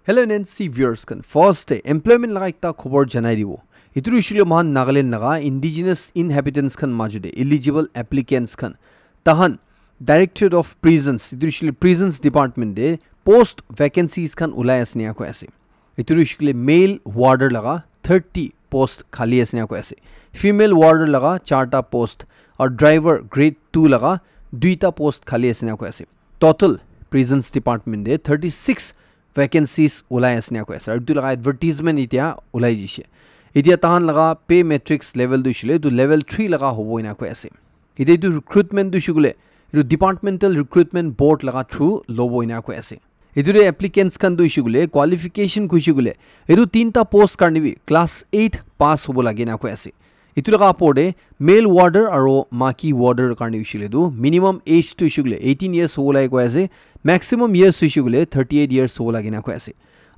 Hello NNC viewers kan first day employment laga ekta khobor janai dibo itu usually man Nagaland laga indigenous inhabitants kan majude eligible applicants kan tahan Directorate of Prisons itu usually prisons department de post vacancies kan ulai asne ko ase itu usually male warder laga 30 post khali asne ko ase female warder laga 4 ta post और driver grade 2 laga 2 ta post khali asne ko ase total prisons department de 36 vacancies ulai asne ko ase itu laga advertisement itia ulai jise itia tahan laga pay matrix level du shile to level 3 laga hobo ina ko ase itia du recruitment du shugule itu departmental recruitment board laga through lobo ina ko ase itu applicants kan du shugule qualification ku shugule itu tinta post karnibi class 8 pass hobo lage na ko ase itu laga apode male warder aro maki warder karni shile du minimum age to shugule 18 years hobo lage ko ase maximum years to shugule 38 years hobo lage na ko ase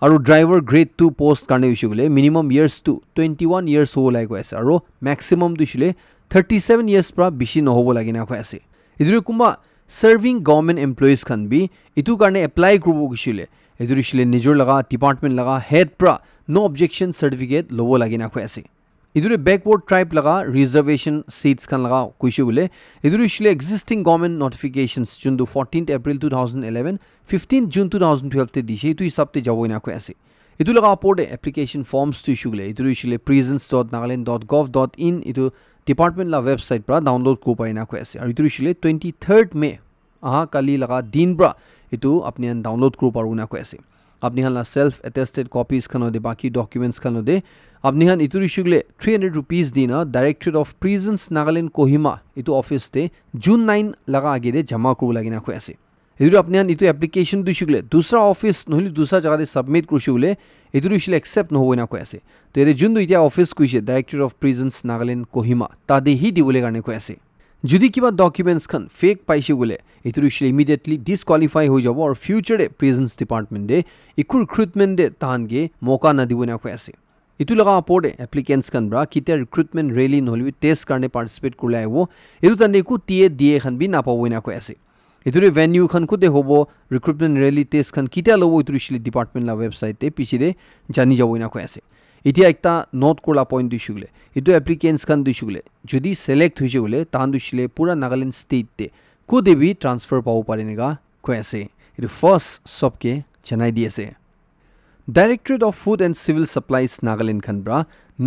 aro driver grade 2 post karni shugule minimum years to 21 years hobo lage ko ase aro maximum du shile 37 years pra bishi no hobo lage na ko ase itu kumba serving government employees kan bi itu karne apply group shile itu shile nijor laga department laga head pra no objection certificate lobo lage na ko ase idure backward tribe laga reservation seats kan laga kuishu gule idure shile existing government notifications jun 14th April 2011 15th June 2012 te dishe itu hisab te jabo ina ko ase itu laga apode application forms to issue gule idure shile prisons.nagaland.gov.in itu department la website pra download ko paina ko ase aru idure shile 23rd May aha kali laga din bra itu apni an download ko paruna ko ase apni han la self attested copies kano de baki documents kano de apni han itu issugle 300 rupees dina Directorate of Prisons Nagaland Kohima itu office te June 9 laga age de jama kuru lagina ko ase itu apni han itu application du issugle dusra office nohili dusra jaga de submit kuru issugle itu issugle accept no hoina ko ase to ere jun du itia office kuise Directorate of Prisons Nagaland Kohima ta de hi dibule garne ko ase যদি কিবা documents খান fake পাইছে গলে এটো রিশলে immediately disqualify হৈ যাব আর ফিউচারে prisons department দে ইকু recruitment দে তাহানগে মৌকা না দিব না কই আছে ইটু লগা পড়ে অ্যাপ্লিকেন্টস খান ব্রা কিতে রিক্রুটমেন্ট রেলি নহলি টেস্ট কারণে পার্টিসিপেট করলে আইবো এটো তানে ইকু টিএ দিয়ে খান বি না পাবো না কই আছে এটোরে ভেনিউ খান কুতে হবো রিক্রুটমেন্ট রেলি টেস্ট খান কিটা লবো ইটু রিশলে ডিপার্টমেন্ট লা ওয়েবসাইটে পিছিরে জানি যাব না কই আছে ইতিয়া একটা নোট করলা পয়েন্ট দিছুগলে ইটো অ্যাপ্লিকেন্টস খান দিছুগলে যদি সিলেক্ট হইছে গলে তাহান দিছলে পুরা নাগাল্যান্ড স্টেট তে কোদেবি ট্রান্সফার পাবো পারেনেগা কই আছে ইটো ফার্স্ট সবকে জানাই দিয়েছে Directorate of Food and Civil Supplies Nagaland খান ব্রা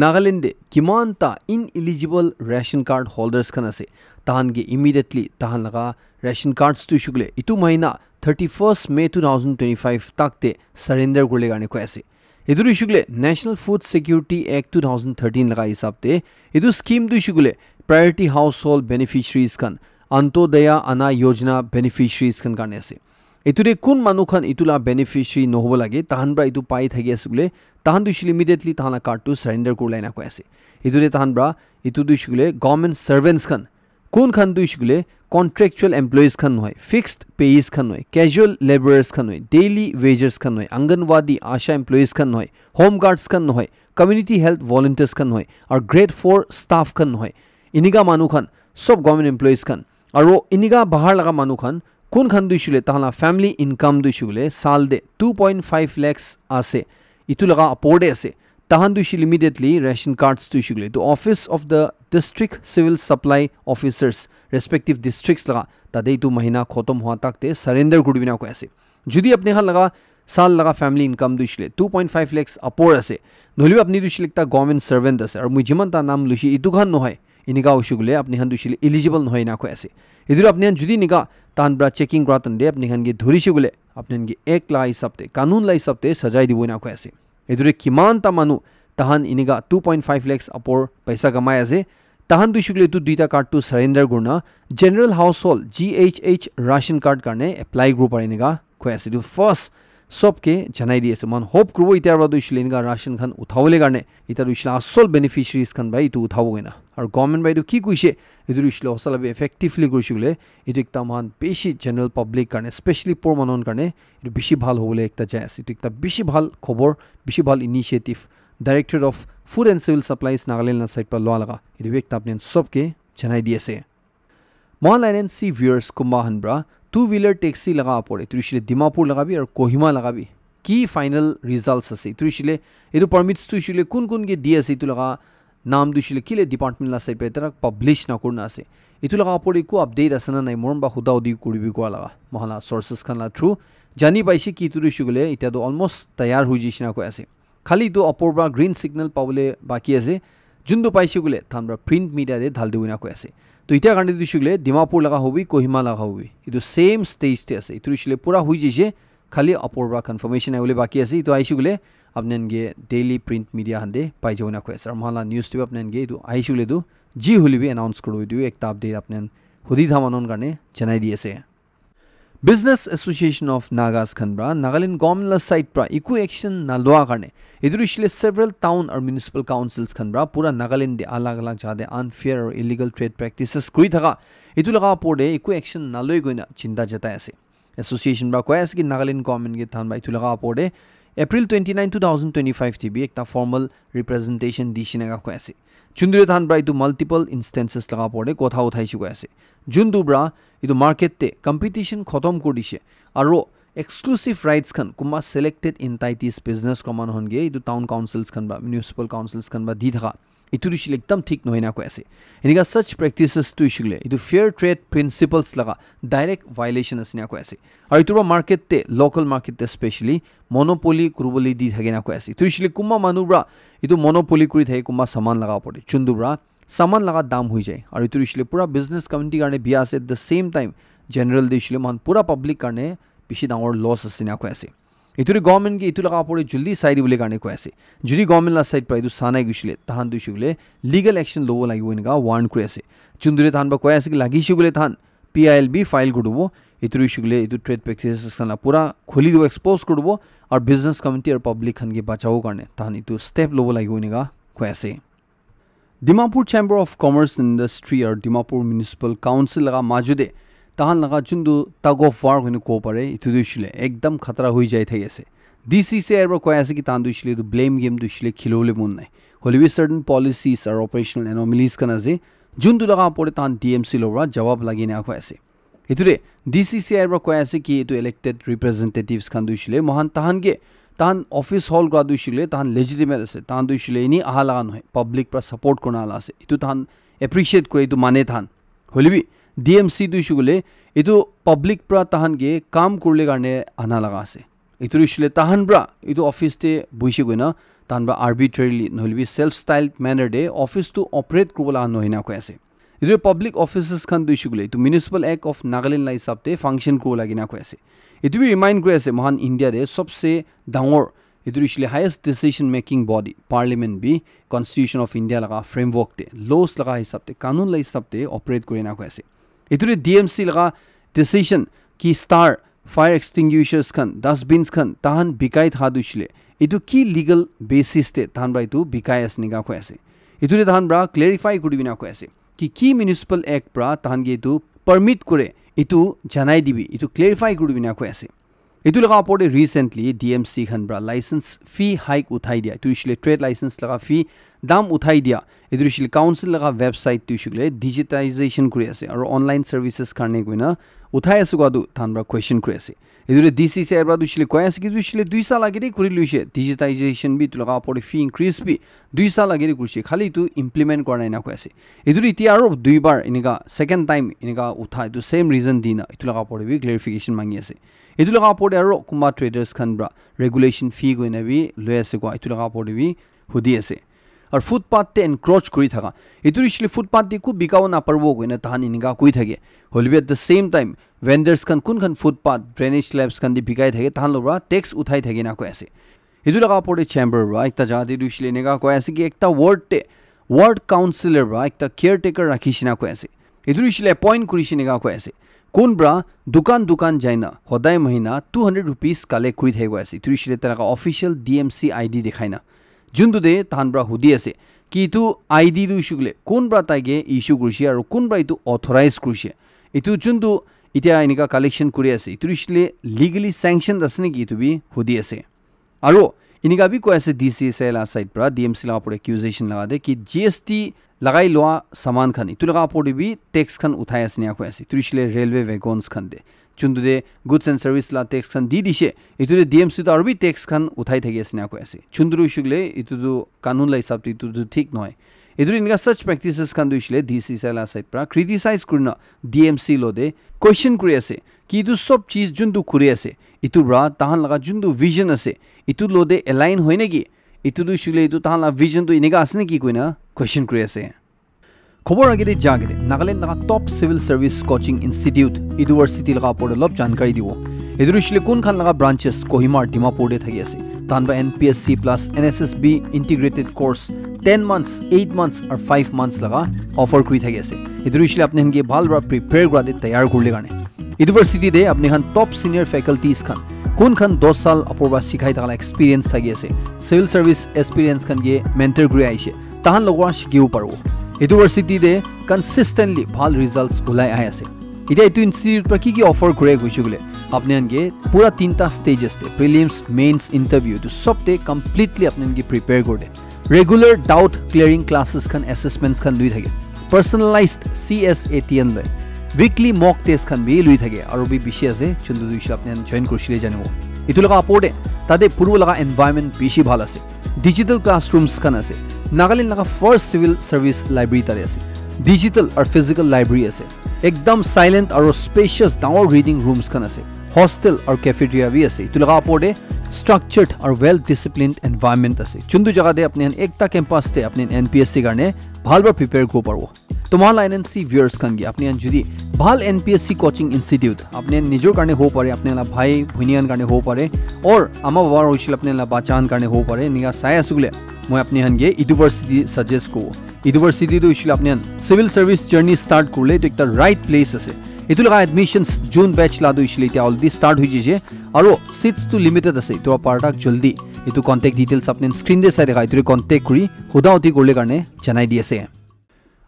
নাগাল্যান্ড দে কিমানটা ইনএলিজিবল রেশন কার্ড হোল্ডার্স খান আছে তাহানগে ইমিডিয়েটলি তাহান লাগা রেশন কার্ডস দিছুগলে ইটো মাইনা 31st May 2025 তাকতে সারেন্ডার করলে গানে কই আছে इधर इशुगले नेशनल फूड सिक्योरिटी एक्ट 2013 लगा हिसाब ते इधर स्कीम दु इशुगले प्रायोरिटी हाउस होल्ड बेनिफिशियरीज खान अंत्योदया अना योजना बेनिफिशियरीज खान करने से इतुरे कुन मानु खान इतुला बेनिफिशियरी नहोब लागे ताहान ब्रा इतु पाई थागे असुगले ताहान दु इशुले इमीडिएटली ताहाना कार्ड टू सरेंडर कर लाइना को ऐसे इतुरे ताहान ब्रा इतु दु इशुगले गवर्नमेंट सर्वेंट्स खान कुन खान दु इशुगले contractual employees khan hoy fixed pays khan hoy casual laborers khan hoy daily wages khan hoy anganwadi asha employees khan hoy home guards khan hoy community health volunteers khan hoy or grade 4 staff khan hoy iniga manu khan sob government employees khan aro iniga bahar laga manu khan kun khan duishule tahala family income duishule sal de 2.5 lakhs ase itu laga apode ase tahan duishile immediately ration cards duishule to office of the district civil supply officers respective districts laga tade tu mahina khotom hua takte surrender gudbina ko ase jodi apne hal laga sal laga family income duishile 2.5 lakhs apor ase noli apni duishile ta government servant ase ar mujiman ta nam lushi itu khan no hai iniga ushugule apni han duishile eligible no hai na ko ase idur apni han jodi niga tan bra checking gratan de apni han ge dhuri shugule apni han ge ek la hisabte kanun la hisabte sajai dibo na ko ase idure kiman ta manu tahan iniga 2.5 lakhs apor paisa gamai ase tahan duishugule tu duita card to surrender gurna general household GHH ration card karne apply group arinega koise du first sobke janai diese man hope krubo itar ba duishile inga ration khan uthawle garne itar duishla asol beneficiaries khan bai tu uthawoina ar government bai du ki kuise idur duishle osalabe effectively gushule itu ekta man beshi general public karne especially poor manon karne itu beshi bhal hobole ekta jais itu ekta beshi bhal khobor beshi bhal initiative Directorate of Food and Civil Supplies Nagaland site par loa laga idu ekta apne sobke janai diese Online and see viewers kumbahan bra two wheeler taxi laga pore tu shile Dimapur lagabi or Kohima lagabi কি final results আছে ইটো ইছলে এটো permits two ইছলে কোন কোন কে দি আছে ইটো লগা নাম দু ইছলে কিলে ডিপার্টমেন্ট লা সাইড পে তারা পাবলিশ না করনা আছে ইটো লগা পরে কো আপডেট আছে না নাই মরম বা খুদা উদি কৰিবি কোৱা লগা মহলা সোৰ্সেস খান লা থ্ৰু জানি পাইছে কি ইটো ইছলে ইটা তো অলমোস্ট তৈয়াৰ হৈ জিছিনা কৈ আছে খালি তো অপৰবা গ্ৰীন সিগন্যাল পাবলে বাকি আছে যোনটো পাইছে গলে থানবা প্ৰিন্ট মিডিয়া দে ঢাল দিউনা কৈ আছে তো ইটা কাৰণে দিছুগলে ডিমাপুৰ লগা হবি কোহিমা লগা হবি ইটো সেম স্টেজ তে আছে ইটো ইছলে পুরা হৈ জিছে খালি অপৰবা কনফার্মেশন আইবলে বাকি আছে ইটো আইছুগলে আপনেনগে ডেইলি প্রিন্ট মিডিয়া হান্দে পাই যাওনা কৈ আছে আর মহলা নিউজ টিভি আপনেনগে ইটো আইছুগলে দু জি হলিবি অ্যানাউন্স করো দিও একটা আপডেট আপনেন হুদি থামানন কাৰণে জানাই দিয়েছে Business Association of Nagas Khanbra Nagaland government side pra eco action na loa karne idurishile several town or municipal councils Khanbra pura Nagaland de alag alag jade unfair or illegal trade practices kuri thaga itu laga porde eco action na loi goina chinta jata ase association bra koy ase ki Nagaland government ge than ba itu laga porde April 29 2025 tb ekta formal representation dishina ga koy ase chundure than bra itu multiple instances laga porde kotha uthaichi koy ase jundu bra idu market te competition khotom kodise aro exclusive rights khan kuma selected entities business common honge idu town councils khan ba municipal councils khan ba di thaga itu rishile ekdam thik noina ko ase eniga such practices to ishule idu fair trade principles laga direct violation asina ko ase aro itu market te local market te especially monopoly kuruboli di thagena ko ase itu ishile kuma manubra idu monopoly kuri thai kuma saman laga pore chundubra सामान लगा दाम हुई जाए और इतु इसलिए पूरा business community करने बिया से at the same time general दे इसलिए मान पूरा पब्लिक करने पिछे डाउर लॉस असना को ऐसे इतुरी गवर्नमेंट के इतु लगा पड़े जल्दी साइड बोले करने को ऐसे जुरी गवर्नमेंट ला साइड पर इतु साना गुशले तहान दुशुगले लीगल एक्शन लो लागी वइनगा वार्न को ऐसे चुंदुरे थान बा को ऐसे कि लागी शुगले थान PILB फाइल गुडबो इतुरी शुगले इतु ट्रेड प्रैक्टिसेस कना पूरा खोली दो एक्सपोज करबो और बिजनेस कम्युनिटी और पब्लिक खन के बचाओ करने तहान इतु स्टेप लो लागी वइनगा को ऐसे Dimapur Chamber of Commerce and Industry or Dimapur Municipal Council laga majude tahan laga chundu tug of war hoine ko pare itu dushile ekdam khatra hoi jai thai ase DCCI ro ko ase ki tan dushile du blame game dushile khilole mun nai holibi certain policies or operational anomalies kana je jundu laga pore tan DMC lora jawab lagi na ko ase iture DCCI ro ko ase ki itu elected representatives khan dushile mohan tahan ge तान office hall ग्रा दुशिले तान legitimate আছে तान दुशिले इनी आहा लगा न है पब्लिक पर सपोर्ट करना आला আছে इतु तान एप्रिशिएट करे इतु माने तान होलिबि DMC दुशुगले इतु पब्लिक पर तान गे काम करले गाने आना लगा আছে इतु दुशिले तान ब्रा इतु ऑफिस ते बुइसे गना तान ब्रा आर्बिट्रेरली होलिबि सेल्फ स्टाइल्ड मैनर दे ऑफिस टू ऑपरेट करबला न होइना को আছে इतु पब्लिक ऑफिसेस खान दुशुगले इतु म्युनिसिपल एक्ट ऑफ नागालैंड लाई सबते फंक्शन को लागिना को আছে इतु भी रिमाइंड करे से महान इंडिया दे सबसे डांगर इतु इसलिए highest decision making body parliament भी कॉन्स्टिट्यूशन ऑफ इंडिया लगा फ्रेमवर्क ते लॉस लगा हिसाब ते कानून ला हिसाब ते ऑपरेट करे ना को ऐसे इतु DMC लगा डिसीजन की स्टार फायर एक्सटिंग्विशर्स खन डस्टबिन्स खन ताहन बिकाई था दुसले इतु की लीगल बेसिस ते ताहन बा इतु बिकाई असनिगा को ऐसे इतु ताहन ब्रा क्लेरिफाई कुडिबिना को ऐसे कि म्युनिसिपल एक्ट ब्रा ताहन गे इतु परमिट करे इतु जनाई दिबी इतु क्लेरिफाई गुडबिना को ऐसे इतु लगा पड़े रिसेंटली DMC खनब्रा लाइसेंस फी हाइक उठाई दिया इतु इसलिए ट्रेड लाइसेंस लगा फी दाम उठाई दिया इतु इसलिए काउंसिल लगा वेबसाइट तु इसलिए डिजिटाइजेशन करे ऐसे और ऑनलाइन सर्विसेज करने को ना उठाए सुगा दु थानब्रा क्वेश्चन करे ऐसे इतु DCCI एरब्रा दु इसलिए कोया से कि इसलिए 2 साल आगे रे कुरी लुइसे डिजिटाइजेशन भी लगा पड़े फी इंक्रीज भी 2 साल आगे रे कुरसे खाली तु इंप्लीमेंट करना ना को ऐसे इतु इतियारो 2 बार इनका सेकंड टाइम इनका उठा इतु सेम रीजन दिना इतु लगा पड़े भी क्लेरिफिकेशन मांगी ऐसे इतु लगा पड़े आरो कुमा ट्रेडर्स खनब्रा रेगुलेशन फी गोइना भी लय ऐसे को इतु लगा पड़े भी हुदी ऐसे और फुटपाथ ते एनक्रोच करी थाका इतु इसलिए फुटपाथ ते को बिकाव ना परबो गोइना ताहान इनका कोई थाके होलबि at the same time vendors खन कुन फुटपाथ ड्रेनेज स्लैब्स खन दि बिकाई थाके ताहान लोरा टैक्स उठाई थाके ना को ऐसे इतु लगा पड़े चैम्बर रा एकता जादि दुसले नेगा को ऐसे कि एकता वार्ड काउंसिलर रा एकता केयरटेकर राखिसिना को ऐसे इतु इसलिए अपॉइंट करिसिनेगा को ऐसे कोन ब्रा दुकान जाइना होदाय महीना 200 रुपीस कलेक्ट करि थाइगो ऐसे इतु इसलिए तराका ऑफिशियल DMC ID देखाइना जुन्दु दे ताहान ब्रा हुदी ऐसे कि इतु ID दु इशुगले कोन ब्रा ताइगे इशू करिसे और कोन ब्रा इतु ऑथराइज करिसे इतु जुन्दु इतिया इनिका कलेक्शन करि ऐसे इतु इसलिए लीगली सैंक्शन दसने की इतु भी हुदी ऐसे आरो इनिका भी को ऐसे DCCI ला साइड पर DMC ला पड़े एक्यूजेशन लगा दे कि GST लगाई लोआ सामान खान इतु लगा पड़े भी टैक्स खान उठाए असनिया को ऐसे इतु इसलिए railway wagons Khan they chundude goods and service la tax khan di dise itude DMC to arbi tax khan uthai thagi asna ko ase chunduru shugle itudu kanun la hisab ti itudu thik noy idur inga such practices khan duisle DCC la side pra criticize kurna DMC lo de question kuri ase ki itu sob cheez jundu kuri ase itu bra tahan laga jundu vision ase itu lo de align hoine gi itu du shugle itu tahan la vision tu iniga asne ki koina question kuri ase খবৰ আগেৰে জাগৰে Nagaland Naga top civil service coaching institute university লগা পড়ে লব জানকাৰী দিব এদুৰিছিলে কোন খান লগা branches কোহিমাৰ ডিমাপুৰতে থাকি আছে তানবা NPSC plus NSSB integrated course 10 months 8 months R 5 months লগা অফাৰ কৰি থাকি আছে এদুৰিছিলে আপনি হনগে ভালৰা প্ৰিপেয়াৰ কৰাতে তৈয়াৰ কৰলে কাৰণে ইউনিভাৰ্সিটি দে আপনি খান টপ সিনিয়ৰ ফ্যাকাল্টিজ খান কোন খান 10 সাল অপৰবা শিখাই থাকা এক্সপেৰিয়েন্স থাকি আছে সিভিল সাৰ্ভিস এক্সপেৰিয়েন্স খান গে মেন্টৰ কৰি আইছে তাহান লগৰ শিকিও পাৰো ইউনিভাৰ্সিটি দে কনসিস্টেন্টলি ভাল ৰিজাল্টস ওলাই আই আছে এটা এইটো ইনস্টিটিউট পৰা কি অফাৰ কৰে গৈছগুলে আপনি আনগে পুরা তিনটা স্টেজেস তে প্রিলিমস মেইনস ইন্টারভিউ তো সবতে কমপ্লিটলি আপনি আনগে প্রিপেয়ার করে রেগুলার ডাউট ক্লিয়ারিং ক্লাसेस খান অ্যাসেসমেন্টস খান লুই থাকে পার্সোনালাইজড CSATN লয় উইকলি মক টেস্ট খান বি লুই থাকে আৰু বি বেশি আছে চন্দ্ৰ দুইশল আপনি জয়েন কৰিছিলে জানিব ইটো লগা আপোর্টে তাতে পূর্ব লগা এনভায়রনমেন্ট বেশি ভাল আছে ডিজিটাল ক্লাসরুমস খান আছে নাগালেণ্ড লগা ফার্স্ট সিভিল সার্ভিস লাইব্রেরি তারে আছে ডিজিটাল আর ফিজিক্যাল লাইব্রেরি আছে একদম সাইলেন্ট আর স্পেশিয়াস ডাঙৰ রিডিং রুমস খান আছে হস্টেল আর ক্যাফেটেরিয়া বি আছে ইটো লগা আপোর্টে structured are well disciplined environment আছে চুন্দু জায়গাতে আপনি একটা ক্যাম্পাসতে আপনি NPSC কারণে ভালবা প্রিপেয়ার করব পারবো তোমার NNC ভিউয়ার্স খান কি আপনি যদি ভাল NPSC কোচিং ইনস্টিটিউট আপনি নিজের কারণে হব পারে আপনি ভাই ভুনিয়ান কারণে হব পারে আর আমার বাবার হয়েছিল আপনি বাচ্চান কারণে হব পারে নিগা চাই আসুলে মই আপনি হানগে ইউনিভার্সিটি সাজেস্ট করব ইউনিভার্সিটি হয়েছিল আপনি সিভিল সার্ভিস জার্নি স্টার্ট করলে এটা একটা রাইট প্লেস আছে এটো লগা এডমিশনস জুন ব্যাচ লা দইছিলে এটা অলরেডি স্টার্ট হই যেছে আর সিটস টু লিমিটেড আছে তো পার্টাক জলদি এটো কন্টাক্ট ডিটেইলস আপনি স্ক্রিন দে সাইডে গাইতে কন্টাক্ট করি হুদাউতি করলে কারণে জানাই দিয়েছে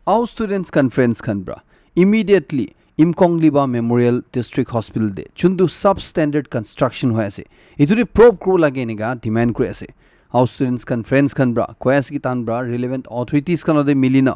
আও স্টুডেন্টস কনফারেন্স খানব্রা immediately Imkongliba memorial district hospital দে চুন্দু সাব স্ট্যান্ডার্ড কনস্ট্রাকশন হৈ আছে এটোরে প্রব ক্রো লাগে নিগা ডিমান্ড কৰি আছে আও স্টুডেন্টস কনফারেন্স খানব্রা কোয়াস কি তানব্রা রিলেভেন্ট অথরিটিজ খানদে মিলিনা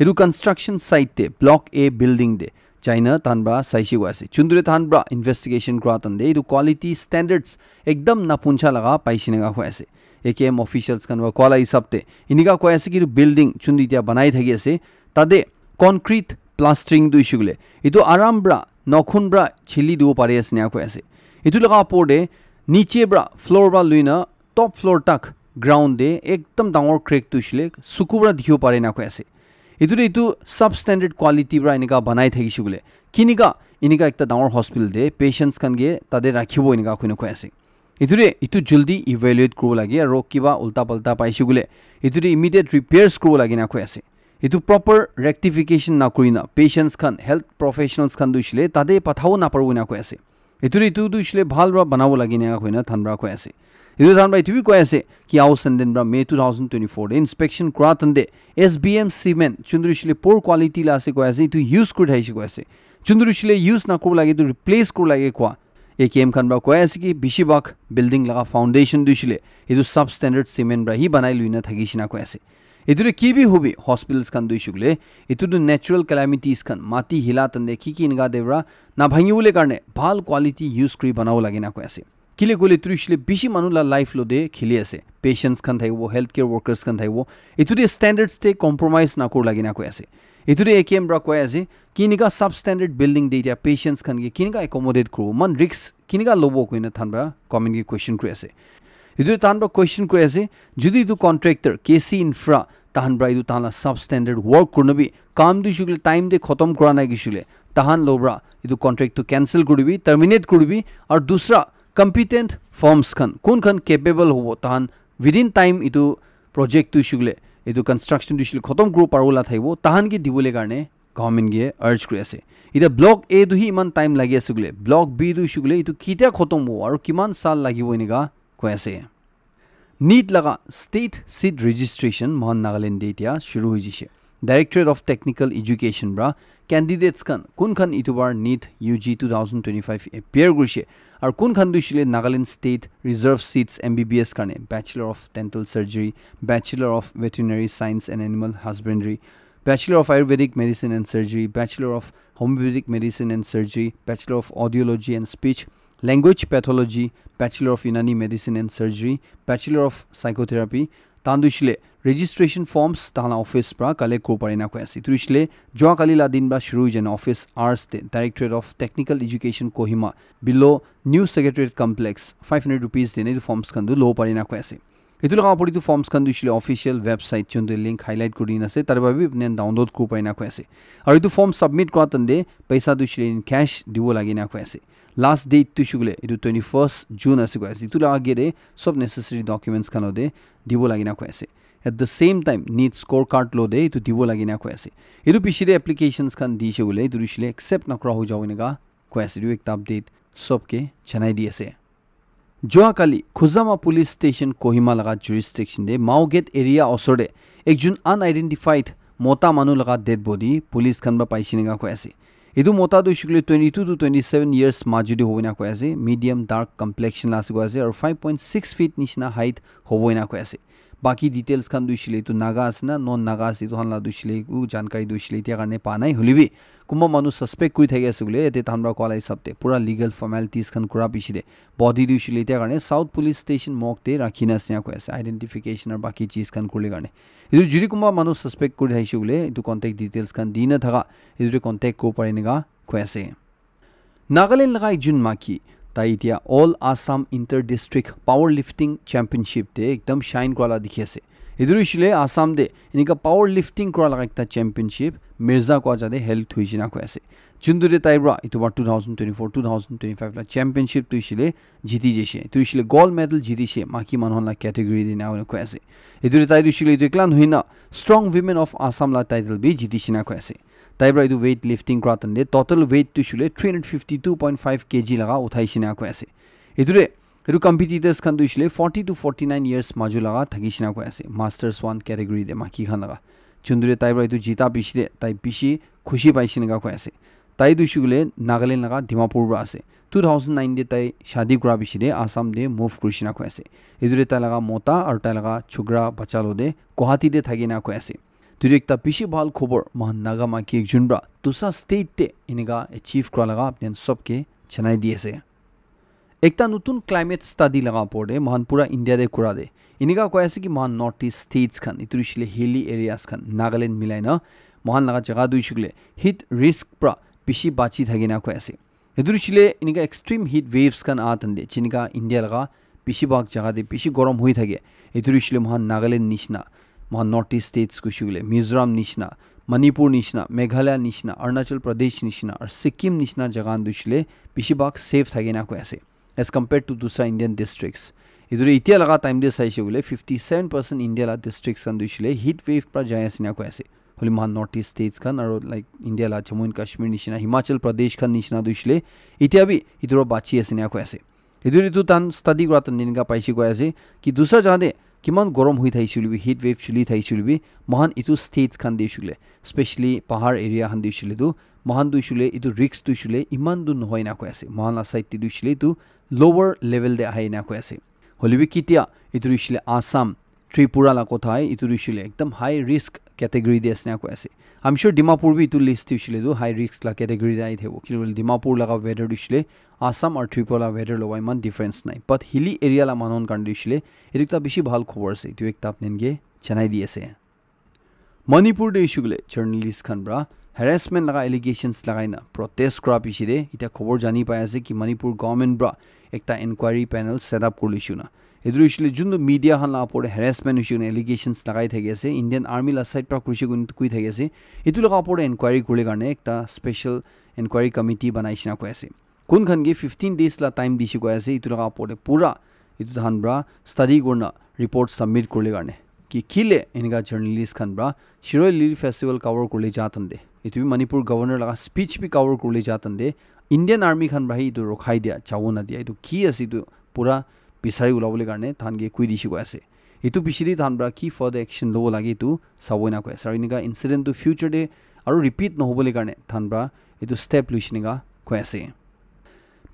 এটো কনস্ট্রাকশন সাইট তে ব্লক A বিল্ডিং দে চাইনা তানব্রা সাইশি আছে চুন্দুরে তানব্রা ইনভেস্টিগেশন করা তন্দে এটো কোয়ালিটি স্ট্যান্ডার্ডস একদম না পুঞ্চা লাগা পাইছিনেগা হৈ আছে AKM অফিশিয়ালস কানবা কোয়ালা হিসাবতে ইনিগা কয় আছে কি বিল্ডিং চুন্দি দিয়া বানাই থাকি আছে তাদে কনক্রিট প্লাস্টারিং দুইশুগলে এটো আরামব্রা নখুনব্রা ছিলি দিব পারে আছে না কয় আছে এটো লগা পড়ে নিচে ব্রা ফ্লোর বা লুইনা টপ ফ্লোর টাক গ্রাউন্ড দে একদম ডাঙৰ ক্রেক তুইছিলে সুকুবরা দিও পারে না কয় আছে এটো সাব স্ট্যান্ডার্ড কোয়ালিটি ব্রা ইনিকা বানাই থাকিছিগুলে কিনিকা ইনিকা একটা ডাঙৰ হসপিটাল দে পেশেন্টস খানগে তাদের রাখিব ইনিকা কয় আছে এটো জলদি ইভ্যালুয়েট করব লাগে আর কিবা উল্টা পাল্টা পাইছিগুলে এটো ইমিডিয়েট রিপেয়ার্স করব লাগে না কয় আছে এটো প্রপার রেক্টিফিকেশন না করি না পেশেন্টস খান হেলথ প্রফেশনালস খান দুইছিলে তাদে পাঠাও না পারবো না কয় আছে এটো দুইছিলে ভালরা বানাবো লাগে না কয় না থানব্রা কয় আছে এটো থানব্রা এটো কয় আছে কি আও সেন্ডেনব্রা মে 2024 ইনস্পেকশন করা তন্দে SBM সিমেন্ট চুন্দুরিছিলে পোর কোয়ালিটি লা আছে কয় আছে এটো ইউজ কৰি থাইছে কয় আছে চুন্দুরিছিলে ইউজ না করব লাগে এটো রিপ্লেস করব লাগে কোয়া AKM খানব্রা কয় আছে কি বেশিরভাগ বিল্ডিং লাগা ফাউন্ডেশন দিছিলে এটো সাব স্ট্যান্ডার্ড সিমেন্ট ব্রা হি বানাই লুইনা থাকিছিনা কয় আছে এটোরে কি বি হবি হসপিটালস খান দুইশুগলে এটো ন্যাচারাল ক্যালামিটিস খান মাটি হিলা তন্দে কি ইনগা দেবরা না ভাঙিউলে কারণে ভাল কোয়ালিটি ইউজ কৰি বানাও লাগে না কয় আছে কিলে গলে তুইছিলে বেশি মানুলা লাইফ লোদে খেলি আছে পেশেন্টস খান থাইব হেলথ কেয়ার ওয়ার্কার্স খান থাইব এটোরে স্ট্যান্ডার্ডস তে কম্প্রোমাইজ না কর লাগে না কয় আছে এটোরে AKM ব্রা কয় আছে কিনিকা সাব স্ট্যান্ডার্ড বিল্ডিং দেইটা পেশেন্টস খান কে কিনিকা একমোডেট করো মান রিস্ক কিনিকা লবো কইনা থানবা কমেন্ট কি কোশ্চেন কৰি আছে এটোৰে তানবা কোশ্চেন কৰি আছে যদি তো কন্ট্রাক্টর KC ইনফ্রা তাহান ব্রা ইদু তাহলা সাব স্ট্যান্ডার্ড ওয়ার্ক করনবি কাম দুইশুগলে টাইম দে খতম করা নাই গিশুলে তাহান লোবরা ইদু কন্ট্রাক্ট তো ক্যান্সেল করবি টার্মিনেট করবি আর দুসরা কম্পিটেন্ট ফার্মস খান কোন খান কেপেবল হবো তাহান উইদিন টাইম ইদু প্রজেক্ট দুইশুগলে ইদু কনস্ট্রাকশন দুইশুলে খতম করব পারবলা থাইবো তাহান কি দিবলে কারণে গভর্নমেন্ট গিয়ে আর্জ কৰি আছে এটা ব্লক A দুহি ইমান টাইম লাগি আসুগলে ব্লক B দুইশুগলে ইদু কিটা খতম হবো আর কিমান সাল লাগিব এনেকা কয় আছে नीट लगा स्टेट सीट रजिस्ट्रेशन महान नागालैंड डेटिया शुरू हुई जिसे डायरेक्टरेट ऑफ टेक्निकल एजुकेशन ब्रा कैंडिडेट्स कुन खान इतुबार नीट UG 2025 एपियर गुरिसे और कुन खान दुइसिले Nagaland state reserve seats MBBS काने bachelor of dental surgery bachelor of veterinary science and animal husbandry Bachelor of Ayurvedic Medicine and Surgery, Bachelor of Homeopathic Medicine and Surgery, Bachelor of Audiology and Speech, Language Pathology, Bachelor of Unani Medicine and Surgery, Bachelor of Psychotherapy. Tandushile registration forms tana office pra collect ko parina ko ase tuishile joa kalila din ba shuru jen office hours te Directorate of Technical Education Kohima below New Secretariat Complex 500 rupees dine forms kan du lo parina ko ase etu laga pori tu forms kan duishile official website chon de link highlight kodina ase tar babi ne download ko parina ko ase aru tu form submit kwa tande paisa duishile in cash dibo lagina ko ase last date to shugule itu 21st June ase ko ase itu laga gere sob necessary documents kan ode dibo lagina ko ase at the same time need scorecard lo de itu dibo lagina ko ase itu pishide applications kan di shugule itu duishile accept na kra ho jawinega ko ase du ekta update sob ke chanai di ase joa kali Khuzama Police Station Kohima laga jurisdiction de Maugate area osode ekjun unidentified mota manu laga dead body police kan ba paishinega ko ase idu mota du shugule 22 to 27 years majudi hobina ko ase medium dark complexion la ko ase or 5.6 feet nishna height hoboina ko ase baki details kan du shile tu naga asna non naga ase tu hanla du shile u jankari du shile tia karne pa nai hulibi kumba manu suspect kuri thage ase gule ete tamra kolai sabte pura legal formalities kan kura bishide body du shile tia karne South Police Station mokte rakhina sia ko ase identification ar baki cheez kan kurle karne idu juri kumba manu suspect kuri thaise gule itu contact details kan dina thaga idu contact ko parinega ko ase Nagaland lagai jun maki taitia All Assam Inter District Powerlifting Championship te ekdam shine kwala dikhi ase idu shile Assam de inika powerlifting kwala ekta championship Mirza ko jade held huijina ko ase jundure taibra itu 2024 2025 la championship tu shile jiti jeshe tu shile gold medal jiti she maki manhon la category dina ko ase idu taidu shile itu klan huina strong women of Assam la title bi jiti shina ko ase taibra itu weight lifting kratande total weight tu shule 352.5 kg laga uthaishina ko ase idure iru competitors kan du shule 40 to 49 years maju laga thagishina ko ase masters 1 category de maki khan laga chundure taibra itu jita bishide tai bishi khushi paishina ko ase tai du shule Nagaland laga Dimapur ra ase 2009 de tai shadi kura bishide Assam de move krishna ko ase idure ta laga mota ar ta laga chugra bachalo de Guwahati de thagina ko ase Direkta pishi bhal khobor mahan naga maki ekjunbra tusa state te iniga achieve kra laga apnen sobke chanai diese ekta nutun climate study laga porde mahan pura India de kura de iniga ko ase ki mahan north east states khan iturishile hilly areas khan Nagaland milaina mahan laga jaga du shugule heat risk pra pishi bachi thagina ko ase iturishile iniga extreme heat waves khan atande chiniga India laga pishi bag jaga de pishi gorom hui thage iturishile mahan Nagaland nishna mahan north east states ko shugule Mizoram nishna Manipur nishna Meghalaya nishna Arunachal Pradesh nishna or Sikkim nishna jagan dushile bishibak safe thagena ko ase as compared to dusra Indian districts idure itia laga time de sai shugule 57% India la districts kan dushile heat wave pra jaya sina ko ase holi mahan north east states kan aro like India la Jammu and Kashmir nishna Himachal Pradesh kan nishna dushile itia bi iduro bachi asina ko ase idure tu tan study gra tan ninga paisi ko ase ki dusra jade kiman gorom hui thai shulbi heat wave chuli thai shulbi mahan itu states khan de shule especially pahar area han de shule du mahan du shule itu risk du shule iman du nohoina ko ase mahan la site du shule tu lower level de haina ko ase holibi kitia itu shule Assam Tripura la kothai itu shule ekdam high risk category de asna ko ase I'm sure Dimapur bi itu list shule du high risk la category dai thebo kirul Dimapur laga weather du shule Assam or Tripura weather lo man difference nai but hilly area la manon kan du shule edikta bishi bhal khobor se itu ekta apnenge chanai di ase Manipur de shugule journalist khan bra harassment laga allegations lagaina protest kra bishide ita khobor jani pai ase ki Manipur government bra ekta inquiry panel set up korlishuna edurishile jundu media han la apore harassment issue allegations lagai thage ase Indian army la side pra krushi gun kui thage ase itu laga apore inquiry kule garne ekta special inquiry committee banaishina ko ase kun khan ge 15 days la time dishi ko ase itu laga apore pura itu han bra study gorna report submit korle garne ki khile eniga journalist khan bra Shiroi Lily festival cover korle jatande itu Manipur governor laga speech bi cover korle jatande Indian army khan bra itu rokhai dia chawona dia itu ki ase itu pura bisari ulabole garne thange kui dishi ko ase itu bishiri than bra ki further action lo lagi tu saboina ko ase eniga incident to future day aru repeat no hobole garne than bra itu step luishniga ko ase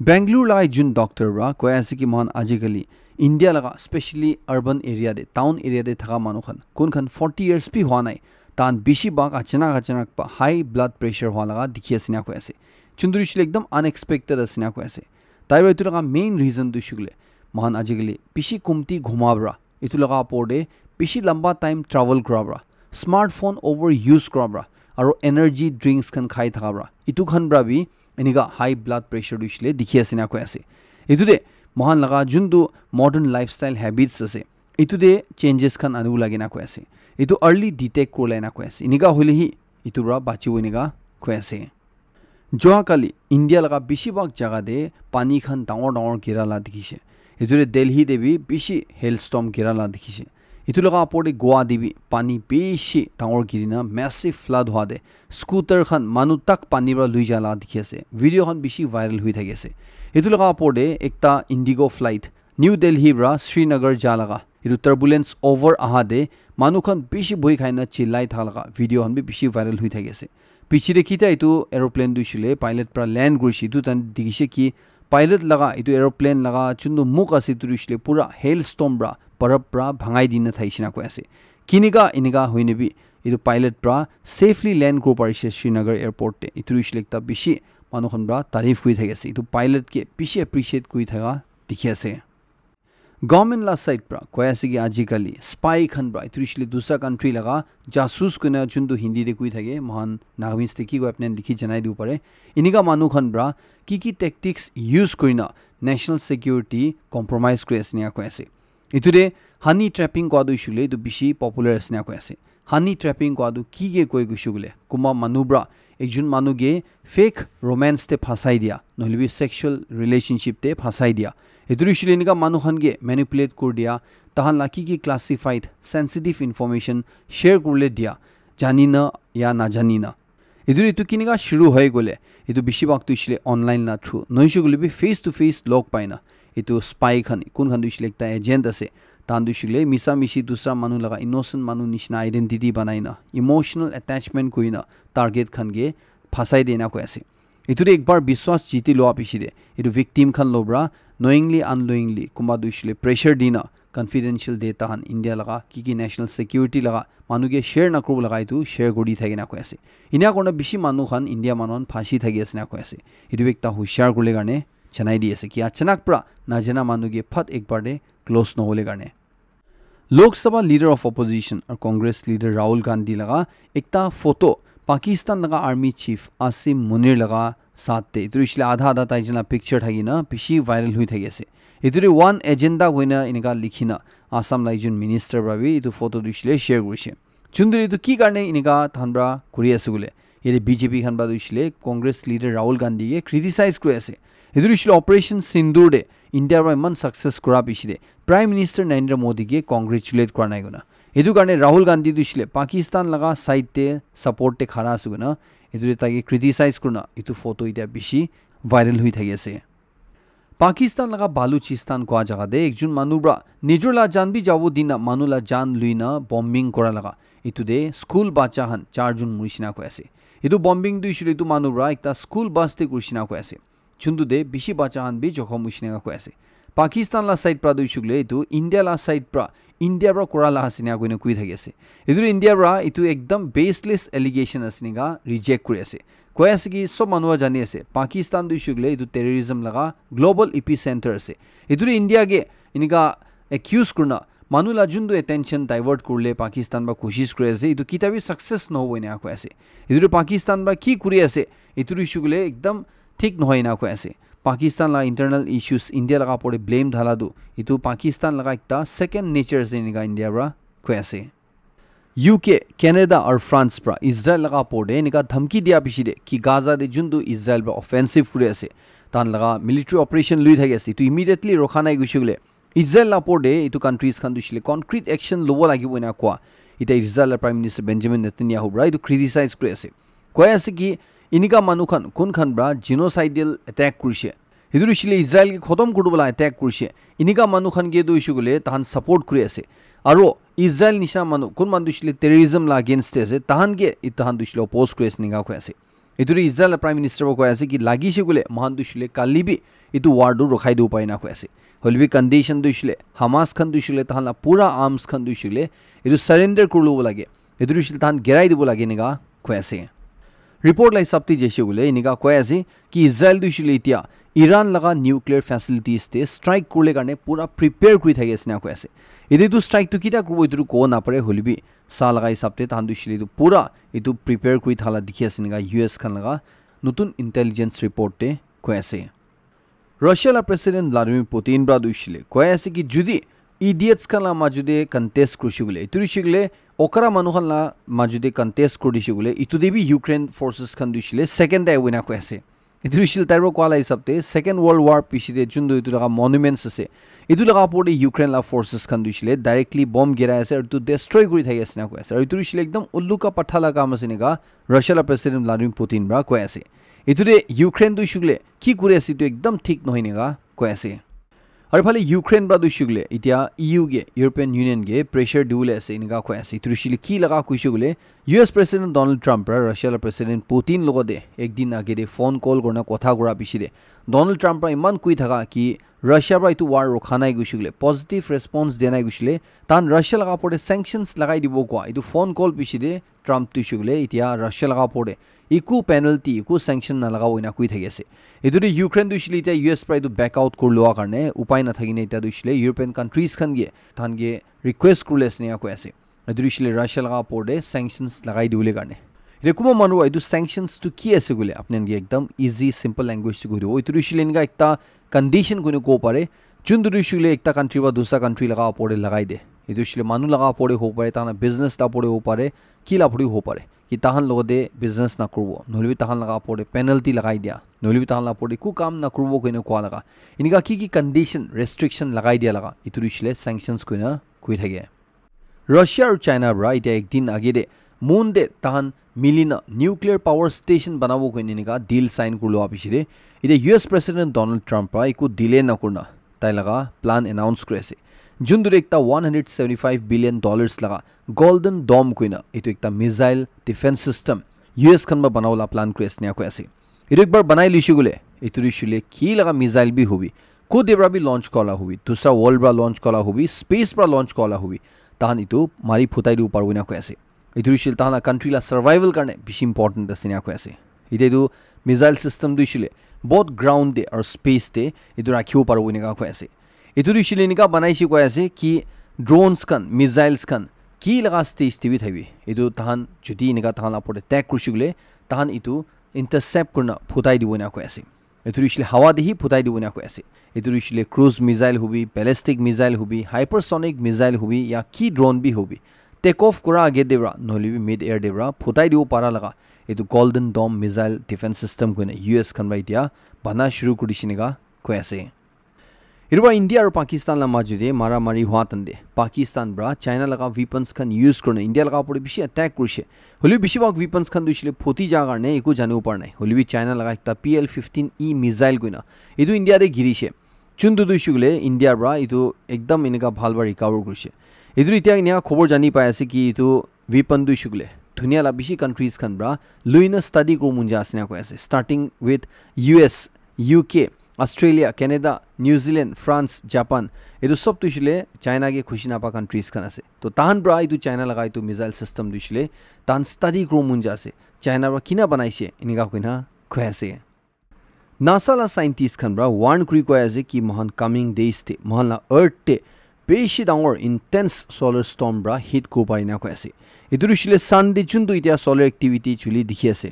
Bangalore lai jun doctor ra ko ase ki man ajikali India laga especially urban area de town area de thaga manu khan kun khan 40 years pi hwa nai तान बेसी बाग अचानक पा high blood pressure हुआ लगा दिखी आसिना को ऐसे चुंदुरी शिले एकदम अनएक्सपेक्टेड आसिना को ऐसे ताई इतु लगा मेन रीजन दु शुगले महान आजिगले बेसी कुमती घुमाब्रा इतु लगा पोडे बेसी लंबा टाइम ट्रैवल कराब्रा स्मार्टफोन ओवर यूज कराब्रा और एनर्जी ड्रिंक्स खन खाई थाब्रा इतु खन ब्रा भी इनिगा हाई ब्लड प्रेशर दु शिले दिखी आसिना को ऐसे इतु दे महान लगा जुंदु मॉडर्न लाइफस्टाइल हैबिट्स असे इतु दे चेंजेस खन अनु लागिना को ऐसे इतु अर्ली डिटेक्ट कर लेना को ऐसे इनिगा होले ही इतु ब्रा बाचिव इनिगा को ऐसे जोहाकाली इंडिया लगा बेसिबाग जगह दे पानी खन डांगर गिराला दिखिसे इतुरे दिल्ली दे भी बेसी हेलस्टॉर्म गिराला दिखिसे इतु लगा पोडे गोवा दे भी पानी बेसी डांगर गिरिना मैसिव फ्लड हुआ दे स्कूटर खन मानु तक पानी ब्रा लुई जाला दिखिसे वीडियो खन बेसी वायरल हुई थाकेसे इतु लगा पोडे एकता इंडिगो फ्लाइट न्यू दिल्ली ब्रा श्रीनगर जा लगा इतु टर्बुलेंस ओवर आहा दे मानु खन बेसी भई खाइना चिल्लाई था लगा वीडियो खन भी बेसी वायरल हुई थाकेसे पीछे देखिता इतु एरोप्लेन दुइसुले पायलट प्रा लैंड गुरसी इतु तन दिगिसे कि पायलट लगा इतु एरोप्लेन लगा चुंदु मुक आसे तुरिसले पूरा हेल स्टॉर्म ब्रा बरफ प्रा भांगाई दिन थाइसिना को ऐसे किनिगा इनिगा होइने भी इतु पायलट प्रा सेफली लैंड को पारिसे श्रीनगर एयरपोर्ट ते इतु रिसलेक्ता बेसी मानुखन ब्रा तारीफ कुइ थागेसे इतु पायलट के बेसी एप्रिशिएट कुइ थागा दिखियासे गवर्नमेंट ला साइड प्रा कोयासे कि आजिकाली स्पाई खन ब्रा इतुरिसले दूसरा कंट्री लगा जासूस कुना चुंदु हिंदी दे कुइ थागे महान नागमिस ते की को अपने लिखी जनाई दु परे इनिगा मानु खन ब्रा की टैक्टिक्स यूज करिना नेशनल सिक्योरिटी कॉम्प्रोमाइज क्रेसनिया को ऐसे इतुरे हनी ट्रैपिंग को आदु इशुले दु बिशी पॉपुलर असनिया को ऐसे हनी ट्रैपिंग को आदु की के कोई गुशुगले कुमा मानुब्रा एकजुन मानुगे फेक रोमांस ते फसाई दिया नहलिबि सेक्सुअल रिलेशनशिप ते फसाई दिया इतुरि शिलेनिका मानुखनगे मैनिपुलेट कर दिया तहान लाकी की क्लासिफाइड सेंसिटिव इन्फॉर्मेशन शेयर करले दिया जानिना या ना जानिना इतुरि इतु किनिका शुरू होय गले इतु बिशिबाक तु इशले ऑनलाइन ना थ्रू नइशुगले बि फेस टू फेस लॉक पाइना इतु स्पाई खन कुन खन दुइशले एकता एजेंट असे तान दुइशले मिसा मिसी दूसरा मानु लगा इनोसेंट मानु निशना आइडेंटिटी बनाइना इमोशनल अटैचमेंट कोइना टारगेट खनगे फसाई देना को ऐसे इतुरे एक बार विश्वास जीती लो आपिसिदे इतु विक्टिम खन लोब्रा knowingly unknowingly kuma duishle pressure dina confidential data han india laga ki national security laga manuge share na kru lagai tu share godi thagina ko ase inia kona bishi manu khan india manon phashi thagi asna ko ase idu ekta hushar gule garne chanai di ase ki achanak pra na jana manuge phat ek bar de close no hole garne lok sabha leader of opposition or congress leader rahul gandhi laga ekta photo pakistan laga army chief asim munir laga साथे इतुरिसले आधा ताइजना picture थागिना पिसी viral हुई थागेसे इतुरि one agenda होइना इनका लिखिना Assam लाइजुन minister बाबी इतु photo दुइसले share गुरिसे चुंदुरि इतु की कारणे इनका थानब्रा कुरियासुगुले ये बीजेपी खानबा दुइसले कांग्रेस लीडर राहुल गांधी के क्रिटिसाइज कुरियासे इतुरिसले ऑपरेशन सिंदूर दे इंडिया रा मन सक्सेस करा पिसिदे प्राइम मिनिस्टर नरेंद्र मोदी के कांग्रेचुलेट करनाय गुना इतु कारणे राहुल गांधी दुइसले पाकिस्तान लगा साइड ते सपोर्ट ते खरा सुगुना इतुरे ताके क्रिटिसाइज करना इतु फोटो इटा बिशी वायरल हुई थागेसे पाकिस्तान लगा बालूचिस्तान को जगह दे एकजुन मानुब्रा निजोला जान भी जावो दिना मानुला जान लुइना बॉम्बिंग करा लगा इतु दे स्कूल बाचा हन 4 जुन मुरिसिना को ऐसे इतु बॉम्बिंग दु इशु इतु मानुब्रा एकता स्कूल बस ते कुरिसिना को ऐसे चुंदु दे बिशी बाचा हन भी जखम मुरिसिना को ऐसे पाकिस्तान ला साइड प्रा दु इशुले इतु इंडिया ला साइड प्रा इंडिया ब्रा कोरा ला हसिना कोइना कुइ थागेसे इतु इंडिया ब्रा इतु एकदम बेसलेस एलिगेशन असनिगा रिजेक्ट करिसे कोयासे कि सब मानुवा जानि आसे पाकिस्तान दुइसुगले इतु टेररिज्म लगा ग्लोबल एपिसेंटर से इतु इंडिया गे इनिगा एक्यूज करना मानुला जुंदु अटेंशन डाइवर्ट करले पाकिस्तान बा कोशिश करिसे इतु किताबी सक्सेस न होइना कोयासे इतु पाकिस्तान बा की करिसे इतु इशुगले एकदम ठीक न होइना कोयासे पाकिस्तान ला इंटरनल इश्यूज इंडिया लगा पड़े ब्लेम धाला दो इतु पाकिस्तान लगा एकता सेकंड नेचर से निगा इंडिया ब्रा कोयासे यूके कनाडा और फ्रांस प्रा इजराइल लगा पड़े निगा धमकी दिया पिसिदे कि गाजा दे जुंदु इजराइल बा ऑफेंसिव कुरेसे तान लगा मिलिट्री ऑपरेशन लुइ थागेसे तो इमीडिएटली रोखानाय गुसुगले इजराइल ला पड़े इतु कंट्रीज खान दुसिले कॉन्क्रीट एक्शन लोबो लागिबो ना कोआ इता Israel prime minister Benjamin Netanyahu ब्रा इतु क्रिटिसाइज कुरेसे कोयासे कि इनिका मानुखन कोन खन ब्रा जिनोसाइडल अटैक कुरिसे इदुरिसले इजराइल के खतम करबला अटैक कुरिसे इनिका मानुखन गे दुइसुगले तान सपोर्ट कुरिसे आरो इजराइल निशा मानु कोन मानुसले टेररिज्म ला अगेंस्ट से तान गे इतहान दुइसले अपोज कुरिस निगा कोयासे इदुरि इजराइल प्राइम मिनिस्टर को कोयासे कि लागिसुगले महान दुइसले कालिबी इतु वार दु रखाइ दु पाइना कोयासे हलबी कंडीशन दुइसले हमास खन दुइसले तान ला पूरा आर्म्स खन दुइसले इदु सरेंडर करलो लागे edu rishil tan gerai dibo lage niga koi ase report lai sapti jeshe gule niga koi ase ki Israel du shile itia Iran laga nuclear facilities te strike kurle karne pura prepare kuri thage asna koi ase edu tu strike tu kita kurbo edu ko na pare holibi sa lagai sapte tan du shile du pura edu prepare kuri thala dikhi ase niga US khan laga nutun intelligence report te koi ase Russia la president Vladimir Putin bra du shile koi ase ki judi idiots khan la majude contest kurishigule etu shigule okara manukhan la majude contest kurishigule itu debi Ukraine forces khan du shile second day wina koi ase etu shil taro kwala hisapte second world war pishide jundu itu laga monuments ase itu laga pore Ukraine la forces khan du shile directly bomb gira ase aru to destroy kuri thagi ase na koi ase aru itu shile ekdam ullu ka pathala kam ase niga Russia la president Vladimir Putin bra koi ase itu de Ukraine du shigule ki kuri ase to ekdam thik nohoi niga koi ase aru phale Ukraine bra du shigule itia EU ge European Union ge pressure dule ase niga koi ase itu shile ki laga koi shigule US president Donald Trump ra Russia la president Putin logode ekdin age de phone call gorna kotha gora bishide Donald Trump ra iman kui thaga ki Russia ra itu war rokhanai gushigule positive response denai gushile tan Russia laga pore sanctions lagai dibo kwa itu phone call bishide Trump tu shigule itia Russia laga pore iku penalty iku sanction na laga oina kui thagi ase etu de Ukraine du shile itia US pra itu back out kurloa karne upai na thagine itia du shile European countries khan ge than ge request kurles ne ko ase etu shile Russia laga pore sanctions lagai diule karne rekuma manu aidu sanctions to ki ase gule apne ge ekdam easy simple language se guru etu shile nga ekta condition kunu ko pare chun du shile ekta country ba dusra country laga pore lagai de etu shile manu laga pore ho pare ta na business ta pore ho pare ki la pore ho pare ki tahan logode business na kurbo nolbi tahan laga pore penalty lagai dia nolbi tahan la pore ku kam na kurbo koine kwa laga inika ki condition restriction lagai dia laga itu shile sanctions koina kui thage Russia aru China bra ite ekdin age de moon de tahan milina nuclear power station banabo koine nika deal sign kurlo apishide ite US president Donald Trump ra iku delay na kurna tai laga plan announce krese jundur ekta 175 billion dollars laga golden dome koina itu ekta missile defense system US kan ba banawla plan kres nya ko ase itu ekbar banai lishi gule itu rishule ki laga missile bi hobi ko debra bi launch kola hobi dusra world bra launch kola hobi space bra launch kola hobi tahan itu mari phutai du parbo na ko ase itu rishil tahan country la survival karne bishi important ase nya ko ase ite du missile system du shile both ground de or space de itu rakhiu parbo na ko ase itu rishile nika banai shi ko ase ki drones kan missiles kan ki laga stage tv thabi itu tahan judi nika tahan apore attack kurshigule tahan itu intercept kurna phutai dibo na ko ase itu rishile hawa dehi phutai dibo na ko ase itu rishile cruise missile hobi ballistic missile hobi hypersonic missile hobi ya ki drone bi hobi take off kora age debra nolibi mid air debra phutai dibo para laga itu golden dome missile defense system koina US kan bai dia bana shuru kurishiniga ko ase Irwa India aru Pakistan la majude mara mari hua tande Pakistan bra China laga weapons khan use korne India laga pore bishi attack kurishe holi bishi bak weapons khan dushile photi jagar ne eku janu upar nai holi China laga ekta PL-15E missile goina edu India de girishe chundu dushule India bra edu ekdam inega bhalba recover kurishe edu itia nya khobor jani pai ase ki edu weapon dushule dunia la bishi countries khan bra luina study ko munja asna ko ase starting with US UK Australia, Canada, New Zealand, France, Japan edu sob tushile China ge khushi na pa countries kan ase to tahan bra itu China lagai tu missile system dushile tan study kro munja ase China ra kina banaise iniga koina khoi ase NASA la scientists kan bra warn kri ko ase ki mohan coming days te mohan la earth te beshi dangor intense solar storm bra hit ko parina ko ase edu dushile sun de chundu itia solar activity chuli dikhi ase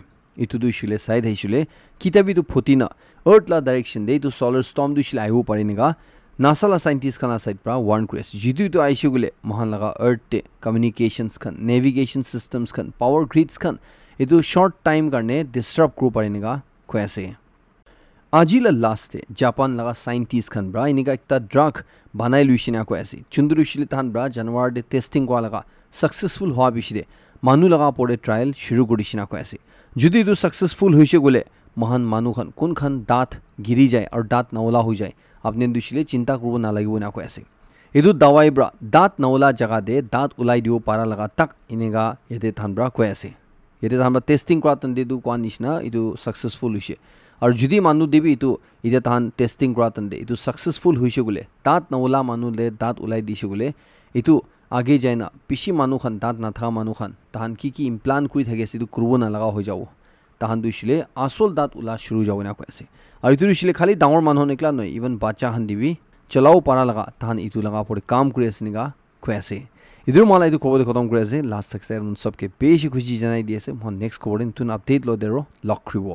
itu dushile side haishule kitabi tu photina earth la direction de to solar storm du shilai ho pariniga NASA la scientists kana side pra warn kres jidu to aishugule mohan laga earth te communications kan navigation systems kan power grids kan edu short time karne disrupt kro pariniga khoase ajila last te Japan laga scientists kan bra iniga ekta drug banai luishina khoase chunduru shile tan bra January de testing ko laga successful hoa bishide manu laga pore trial shuru godishina khoase judi du successful hoise gole महान मानु खन कुन खन दात गिरी जाए और दात नवला हो जाए अपने दुशिले चिंता करबो ना लागिबो ना को ऐसे इदु दवाई ब्रा दात नवला जगह दे दात उलाई दियो पारा लगा तक इनेगा यदे थानब्रा को ऐसे यदे थानब्रा टेस्टिंग करातन दे दु क्वान निशना इदु सक्सेसफुल हुइसे और जुदी मानु देबी इदु इदे थान टेस्टिंग करातन दे इदु सक्सेसफुल हुइसे गुले दात नवला मानु ले दात उलाई दिसे गुले इदु আগে যায় না পিছি মানুহ খান দাঁত নাথা মানুহ খান তাহান কি ইমপ্লান্ট কৰি থাকে সিটো কৰিব না লাগা হৈ যাব তাহান দুইছিলে আসল দাঁত উলা শুৰু যাব না কইছে আৰু ইটো দিছিলে খালি ডাঙৰ মানুহ নিকলা নয় ইভেন বাচ্চা খান দিবি চলাও পাৰা লাগা তাহান ইটো লাগা পৰে কাম কৰি আছে নিগা কইছে ইদুৰ মালা ইটো খবৰ খতম কৰি আছে লাষ্ট সাকসেস सबके বেশি খুশি জানাই দিয়েছে মই নেক্সট খবৰ নতুন আপডেট ল দেৰো লক কৰিব